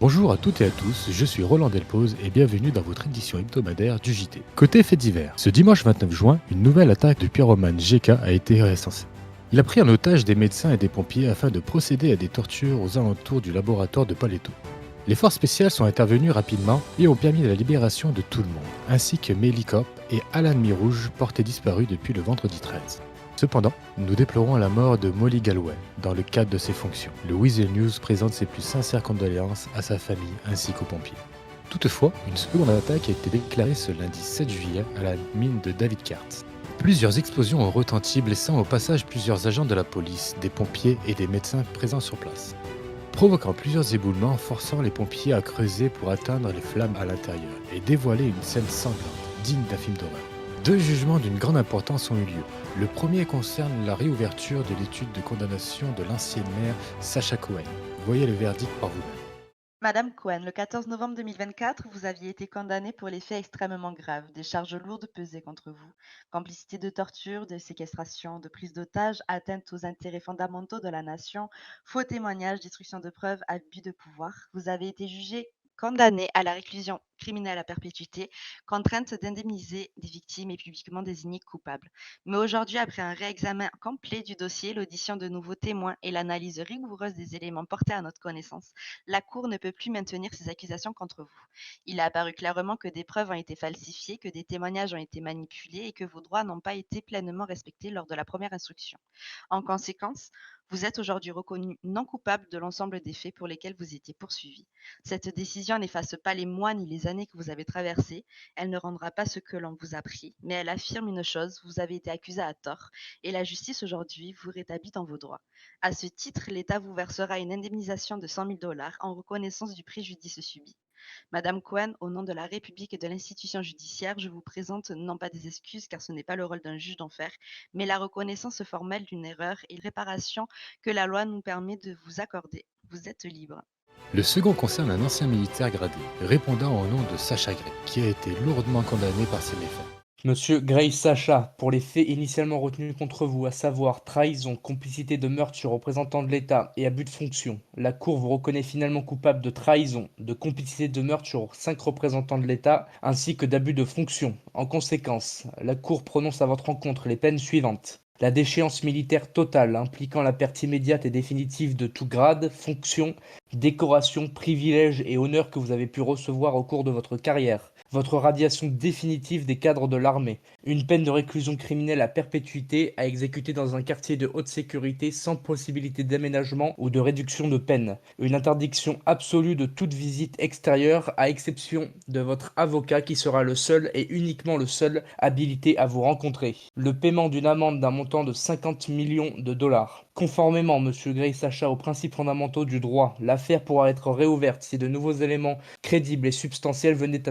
Bonjour à toutes et à tous, je suis Roland Delpose et bienvenue dans votre édition hebdomadaire du JT. Côté faits divers, ce dimanche 29 juin, une nouvelle attaque du pyromane GK a été recensée. Il a pris en otage des médecins et des pompiers afin de procéder à des tortures aux alentours du laboratoire de Paleto. Les forces spéciales sont intervenues rapidement et ont permis la libération de tout le monde, ainsi que Mélicop et Alan Mirouge, portés disparus depuis le vendredi 13. Cependant, nous déplorons la mort de Molly Galway dans le cadre de ses fonctions. Le Weasel News présente ses plus sincères condoléances à sa famille ainsi qu'aux pompiers. Toutefois, une seconde attaque a été déclarée ce lundi 7 juillet à la mine de David Karts. Plusieurs explosions ont retenti, blessant au passage plusieurs agents de la police, des pompiers et des médecins présents sur place, provoquant plusieurs éboulements, forçant les pompiers à creuser pour atteindre les flammes à l'intérieur et dévoiler une scène sanglante, digne d'un film d'horreur. Deux jugements d'une grande importance ont eu lieu. Le premier concerne la réouverture de l'étude de condamnation de l'ancienne maire Sacha Cohen. Voyez le verdict par vous-même. Madame Cohen, le 14 novembre 2024, vous aviez été condamnée pour les faits extrêmement graves. Des charges lourdes pesaient contre vous. Complicité de torture, de séquestration, de prise d'otage, atteinte aux intérêts fondamentaux de la nation, faux témoignages, destruction de preuves, abus de pouvoir. Vous avez été jugée condamnée à la réclusion criminelle à perpétuité, contrainte d'indemniser des victimes et publiquement désignées coupables. Mais aujourd'hui, après un réexamen complet du dossier, l'audition de nouveaux témoins et l'analyse rigoureuse des éléments portés à notre connaissance, la Cour ne peut plus maintenir ces accusations contre vous. Il est apparu clairement que des preuves ont été falsifiées, que des témoignages ont été manipulés et que vos droits n'ont pas été pleinement respectés lors de la première instruction. En conséquence, vous êtes aujourd'hui reconnu non coupable de l'ensemble des faits pour lesquels vous étiez poursuivi. Cette décision n'efface pas les mois ni les années que vous avez traversées, elle ne rendra pas ce que l'on vous a pris, mais elle affirme une chose, vous avez été accusé à tort, et la justice aujourd'hui vous rétablit dans vos droits. À ce titre, l'État vous versera une indemnisation de 100 000 dollars en reconnaissance du préjudice subi. Madame Cohen, au nom de la République et de l'institution judiciaire, je vous présente non pas des excuses, car ce n'est pas le rôle d'un juge d'en faire, mais la reconnaissance formelle d'une erreur et réparation que la loi nous permet de vous accorder. Vous êtes libre. Le second concerne un ancien militaire gradé, répondant au nom de Sacha Gray, qui a été lourdement condamné par ces méfaits. Monsieur Gray Sacha, pour les faits initialement retenus contre vous, à savoir trahison, complicité de meurtre sur représentant de l'État et abus de fonction, la Cour vous reconnaît finalement coupable de trahison, de complicité de meurtre sur 5 représentants de l'État, ainsi que d'abus de fonction. En conséquence, la Cour prononce à votre encontre les peines suivantes. La déchéance militaire totale, impliquant la perte immédiate et définitive de tout grade, fonction, décoration, privilège et honneur que vous avez pu recevoir au cours de votre carrière. Votre radiation définitive des cadres de l'armée. Une peine de réclusion criminelle à perpétuité à exécuter dans un quartier de haute sécurité sans possibilité d'aménagement ou de réduction de peine. Une interdiction absolue de toute visite extérieure à exception de votre avocat qui sera le seul et uniquement le seul habilité à vous rencontrer. Le paiement d'une amende d'un montant de 50 millions de dollars. Conformément, Monsieur Gray Sacha, aux principes fondamentaux du droit, l'affaire pourra être réouverte si de nouveaux éléments crédibles et substantiels venaient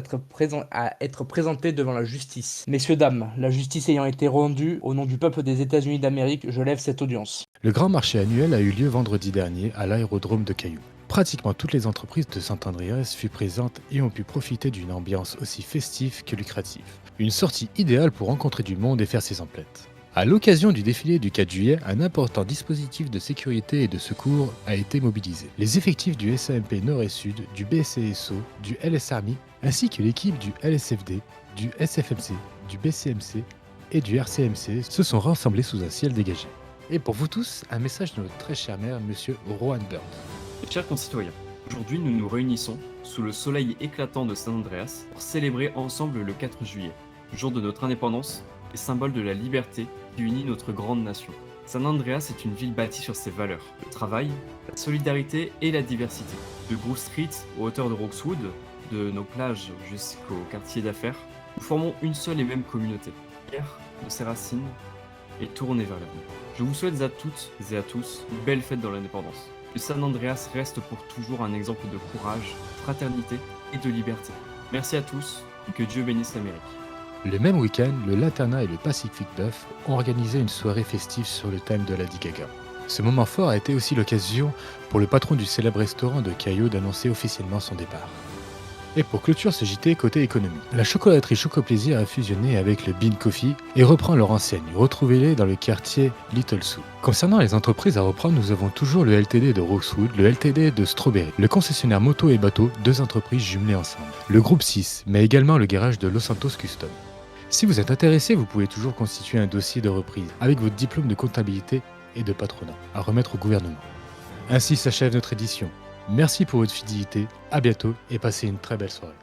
à être présentés devant la justice. Messieurs, dames, la justice ayant été rendue, au nom du peuple des États-Unis d'Amérique, je lève cette audience. Le grand marché annuel a eu lieu vendredi dernier à l'aérodrome de Cailloux. Pratiquement toutes les entreprises de Sant-Andreas furent présentes et ont pu profiter d'une ambiance aussi festive que lucrative. Une sortie idéale pour rencontrer du monde et faire ses emplettes. À l'occasion du défilé du 4 juillet, un important dispositif de sécurité et de secours a été mobilisé. Les effectifs du SAMP Nord et Sud, du BCSO, du LS Army, ainsi que l'équipe du LSFD, du SFMC, du BCMC et du RCMC se sont rassemblés sous un ciel dégagé. Et pour vous tous, un message de notre très cher maire, Monsieur Rohan Bird. Chers concitoyens, aujourd'hui nous nous réunissons sous le soleil éclatant de Saint-Andreas pour célébrer ensemble le 4 juillet, jour de notre indépendance et symbole de la liberté qui unit notre grande nation. Saint-Andreas est une ville bâtie sur ses valeurs, le travail, la solidarité et la diversité. De Grove Street aux hauteurs de Roxwood, de nos plages jusqu'au quartier d'affaires, nous formons une seule et même communauté, fière de ses racines et tournée vers l'avenir. Je vous souhaite à toutes et à tous une belle fête dans l'indépendance. Que San Andreas reste pour toujours un exemple de courage, fraternité et de liberté. Merci à tous et que Dieu bénisse l'Amérique. Le même week-end, le Latana et le Pacific Duff ont organisé une soirée festive sur le thème de Lady Gaga. Ce moment fort a été aussi l'occasion pour le patron du célèbre restaurant de Caillou d'annoncer officiellement son départ. Et pour clôture ce JT côté économie, la chocolaterie Chocoplaisir a fusionné avec le Bean Coffee et reprend leur enseigne. Retrouvez-les dans le quartier Little Sue. Concernant les entreprises à reprendre, nous avons toujours le LTD de Rosewood, le LTD de Strawberry, le concessionnaire moto et bateau, deux entreprises jumelées ensemble, le groupe 6, mais également le garage de Los Santos Custom. Si vous êtes intéressé, vous pouvez toujours constituer un dossier de reprise avec votre diplôme de comptabilité et de patronat à remettre au gouvernement. Ainsi s'achève notre édition. Merci pour votre fidélité, à bientôt et passez une très belle soirée.